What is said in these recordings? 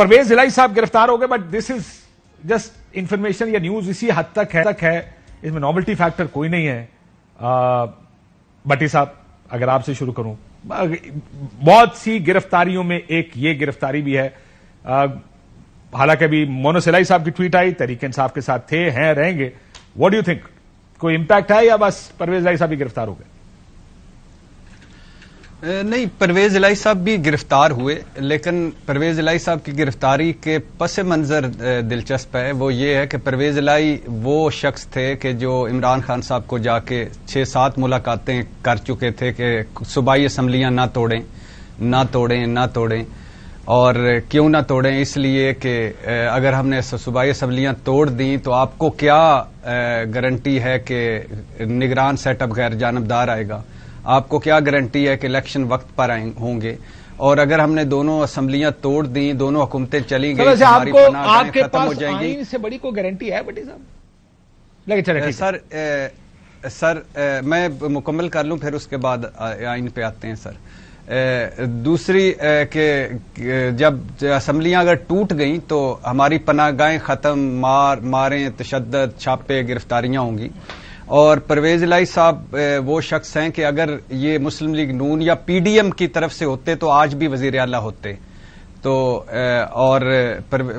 پرویز الہی صاحب گرفتار ہو گئے, but this is just information یا نیوز اسی حد تک ہے, اس میں نوولٹی فیکٹر کوئی نہیں ہے. بٹی صاحب اگر آپ سے شروع کروں, بہت سی گرفتاریوں میں ایک یہ گرفتاری بھی ہے, حالانکہ ابھی مونس الہی صاحب کی ٹویٹ آئی, تحریک انصاف کے ساتھ تھے, ہیں, رہیں گے. واٹ ڈو یو تھنک, کوئی امپیکٹ ہے یا بس پرویز الہی صاحب ہی گرفتار ہو گئے؟ نہیں, پرویز الہی صاحب بھی گرفتار ہوئے, لیکن پرویز الہی صاحب کی گرفتاری کے پس منظر دلچسپ ہے. وہ یہ ہے کہ پرویز الہی وہ شخص تھے کہ جو عمران خان صاحب کو جا کے 6-7 ملاقاتیں کر چکے تھے کہ صوبائی اسمبلیاں نہ توڑیں. اور کیوں نہ توڑیں؟ اس لیے کہ اگر ہم نے صوبائی اسمبلیاں توڑ دیں تو آپ کو کیا گارنٹی ہے کہ نگران سیٹ اپ غیر جانبدار آئے گا؟ آپ کو کیا گارنٹی ہے کہ الیکشن وقت پر ہوں گے؟ اور اگر ہم نے دونوں اسمبلیاں توڑ دیں, دونوں حکومتیں چلی گئی, ہماری پناہ ختم ہو جائیں گی. آئین سے بڑی کوئی گارنٹی ہے بٹی صاحب؟ سر میں مکمل کر لوں, پھر اس کے بعد آئین پہ آتے ہیں. سر دوسری کہ جب اسمبلیاں اگر ٹوٹ گئیں تو ہماری پناہ گاہیں ختم, ماریں, تشدد, چھاپے, گرفتاریاں ہوں گی. اور پرویز الہی صاحب وہ شخص ہیں کہ اگر یہ مسلم لیگ نون یا پی ڈی ایم کی طرف سے ہوتے تو آج بھی وزیر اعلیٰ ہوتے. تو اور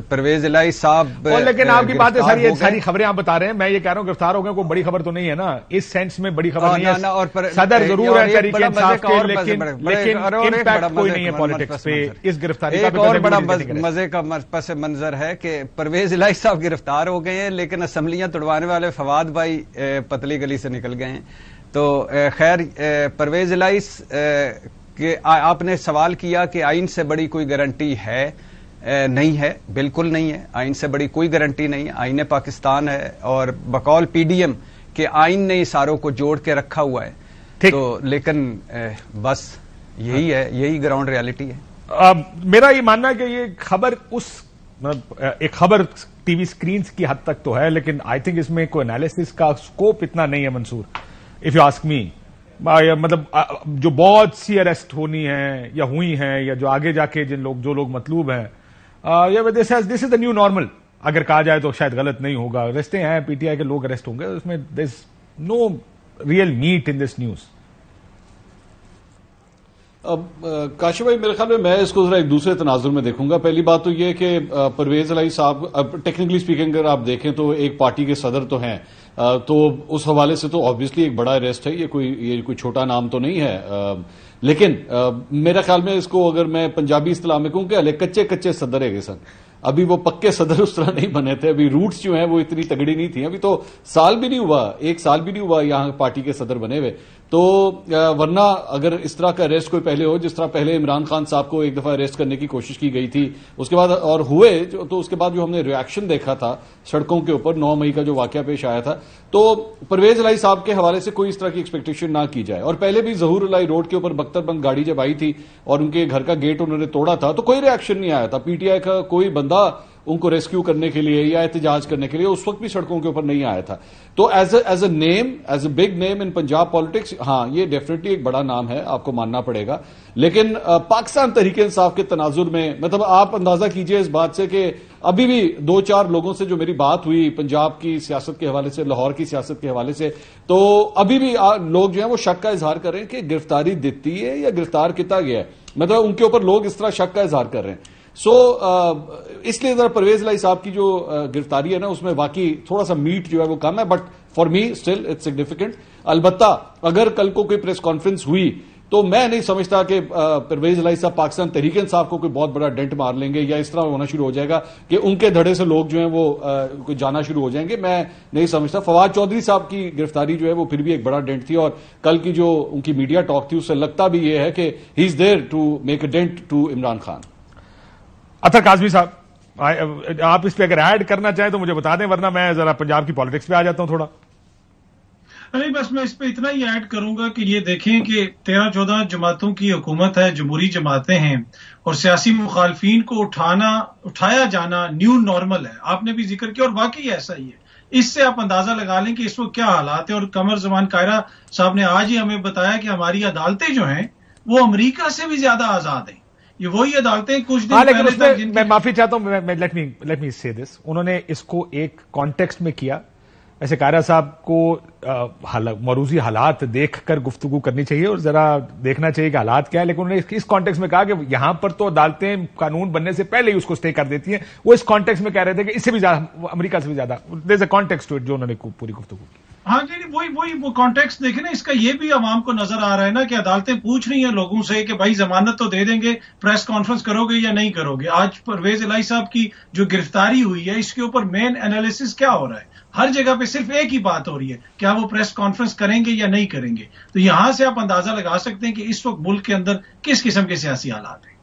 پرویز الہی صاحب, لیکن آپ کی بات ہے ساری, ساری خبریں آپ بتا رہے ہیں, میں یہ کہہ رہا ہوں گرفتار ہو گئے, کوئی بڑی خبر تو نہیں ہے نا, اس سینس میں بڑی خبر نہیں ہے. صدر ضرور ہے تحریک انصاف کے, لیکن امپیکٹ کوئی نہیں ہے پالیٹکس پہ اس گرفتاری کا. ایک اور بڑا مزے کا پس منظر ہے کہ پرویز الہی صاحب گرفتار ہو گئے ہیں, لیکن اسمبلیاں توڑوانے والے فواد بھائی پتلی گلی سے نکل گئے ہیں. تو خیر, پرویز الہی کہ آپ نے سوال کیا کہ آئین سے بڑی کوئی گارنٹی ہے, نہیں ہے, بالکل نہیں ہے. آئین سے بڑی کوئی گارنٹی نہیں ہے. آئین پاکستان ہے اور بقول پی ڈی ایم کہ آئین نے اشاروں کو جوڑ کے رکھا ہوا ہے. تو لیکن بس یہی ہے, یہی گراؤنڈ ریالٹی ہے. میرا یہ ماننا ہے کہ یہ خبر ایک خبر ٹی وی سکرینز کی حد تک تو ہے, لیکن آئی تھنک اس میں کوئی انالیسس کا سکوپ اتنا نہیں ہے منصور, اف یو آسک می. مطلب جو بہت سی اریسٹ ہونی ہیں یا ہوئی ہیں, یا جو آگے جا کے جو لوگ مطلوب ہیں, دس از دا نیو نارمل اگر کہا جائے تو شاید غلط نہیں ہوگا. اریسٹیں ہیں, پی ٹی آئی کے لوگ اریسٹ ہوں گے, اس میں there is no real meat in this news. اب کاشف بھائی, میرے خیال میں اس کو ذرا ایک دوسرے تناظر میں دیکھوں گا. پہلی بات تو یہ کہ پرویز الہی صاحب ٹیکنیکلی اسپیکنگ اگر آپ دیکھیں تو ایک پارٹی کے صدر تو ہیں, تو اس حوالے سے تو آبویسلی ایک بڑا اریسٹ ہے, یہ کوئی چھوٹا نام تو نہیں ہے. لیکن میرے خیال میں اس کو اگر میں پنجابی اصطلاح میں کہوں کہ ہلے کچے صدر ہے سن, ابھی وہ پکے صدر اس طرح نہیں بنے تھے, ابھی روٹس جو ہیں وہ اتنی تگڑی نہیں تھیں, ابھی تو سال بھی نہیں ہوا, 1 سال بھی نہیں ہوا یہاں پارٹی کے صدر بنے ہوئے. تو ورنہ اگر اس طرح کا اریسٹ کوئی پہلے ہو, جس طرح پہلے عمران خان صاحب کو ایک دفعہ اریسٹ کرنے کی کوشش کی گئی تھی, اس کے بعد اور ہوئے, تو اس کے بعد جو ہم نے ریاکشن دیکھا تھا سڑکوں کے اوپر 9 مئی کا جو واقعہ پیش آیا تھا, تو پرویز الہی صاحب کے حوالے سے کوئی اس طرح کی ایکسپیکٹیشن نہ کی جائے. اور پہلے بھی ظہور الہی روڈ کے اوپر بختر بند گاڑی جب آئی تھی اور ان کے گھر کا گیٹ انہوں نے توڑا تھا, تو کوئی ریاکشن نہیں آیا تھا. پی ٹی آئی کا کوئی بندہ ان کو ریسکیو کرنے کے لیے یا احتجاج کرنے کے لیے اس وقت بھی سڑکوں کے اوپر نہیں آیا تھا. تو as a name, as a big name in Punjab politics, ہاں یہ ڈیفینیٹلی ایک بڑا نام ہے, آپ کو ماننا پڑے گا. لیکن پاکستان تحریک انصاف کے تناظر میں مطلب آپ اندازہ کیجئے اس بات سے کہ ابھی بھی 2-4 لوگوں سے جو میری بات ہوئی پنجاب کی سیاست کے حوالے سے, لاہور کی سیاست کے حوالے سے, تو ابھی بھی لوگ جو ہیں وہ شک کا اظہار کر رہے ہیں کہ گرفتاری دیتی ہے یا گرفتار کیا گیا ہے. مطلب ان کے اوپر لوگ اس طرح شک کا اظہار کر رہے ہیں. اس لیے ذرا پرویز الہی صاحب کی جو گرفتاری ہے نا, اس میں واقعی تھوڑا سا میٹ جو ہے وہ کم ہے, but for me still it's significant. البتہ اگر کل کو کوئی پریس کانفرنس ہوئی تو میں نہیں سمجھتا کہ پرویز الہی صاحب پاکستان تحریک انصاف کو کوئی بہت بڑا ڈنٹ مار لیں گے, یا اس طرح ہونا شروع ہو جائے گا کہ ان کے دھڑے سے لوگ جو ہیں وہ جانا شروع ہو جائیں گے. میں نہیں سمجھتا. فواد چودھری صاحب کی گرفتاری جو ہے وہ پھر بھی ایک بڑا ڈنٹ تھی, اور کل کی جو ان کی میڈیا ٹاک تھی اس سے لگتا بھی یہ ہے کہ he is there to make a dent to Imran Khan. Athar Kazmi صاحب, آپ اس پہ اگر ایڈ کرنا چاہیں تو مجھے بتا دیں, ورنہ میں ذرا پنجاب کی پالیٹکس پہ آ جاتا ہوں تھوڑا. نہیں, بس میں اس پہ اتنا ہی ایڈ کروں گا کہ یہ دیکھیں کہ 13-14 جماعتوں کی حکومت ہے, جمہوری جماعتیں ہیں, اور سیاسی مخالفین کو اٹھایا جانا نیو نارمل ہے. آپ نے بھی ذکر کیا اور واقعی ایسا ہی ہے. اس سے آپ اندازہ لگا لیں کہ اس وقت کیا حالات ہیں. اور قمر زمان قاہرہ صاحب نے آج ہی ہمیں بتایا کہ ہماری عدالتیں جو ہیں وہ امریکہ سے بھی زیادہ آزاد ہیں. یہ وہی عدالتیں کچھ دن لیکن اس پہلے میں معافی چاہتا ہوں، لیٹ می سے دس، انہوں نے اس کو ایک کانٹیکسٹ میں کیا. ایسے کائرہ صاحب کو موروثی حالات دیکھ کر گفتگو کرنی چاہیے اور ذرا دیکھنا چاہیے کہ حالات کیا ہے، لیکن انہوں نے اس کانٹیکس میں کہا کہ یہاں پر تو عدالتیں قانون بننے سے پہلے ہی اس کو اسٹے کر دیتی ہیں. وہ اس کانٹیکس میں کہہ رہے تھے کہ اس سے بھی زیادہ امریکہ سے بھی زیادہ دیر از اے کانٹیکسٹ ٹو اٹ جو انہوں نے پوری گفتگو کی. ہاں جی، وہی وہ کانٹیکسٹ دیکھیں نا، اس کا یہ بھی عوام کو نظر آ رہا ہے نا کہ عدالتیں پوچھ رہی ہیں لوگوں سے کہ بھائی ضمانت تو دے دیں گے، پریس کانفرنس کرو گے یا نہیں کرو گے. آج پرویز الہی صاحب کی جو گرفتاری ہوئی ہے اس کے اوپر مین انالیسس کیا ہو رہا ہے؟ ہر جگہ پہ صرف ایک ہی بات ہو رہی ہے، کیا وہ پریس کانفرنس کریں گے یا نہیں کریں گے. تو یہاں سے آپ اندازہ لگا سکتے ہیں کہ اس وقت ملک کے اندر کس قسم کے سیاسی حالات ہیں.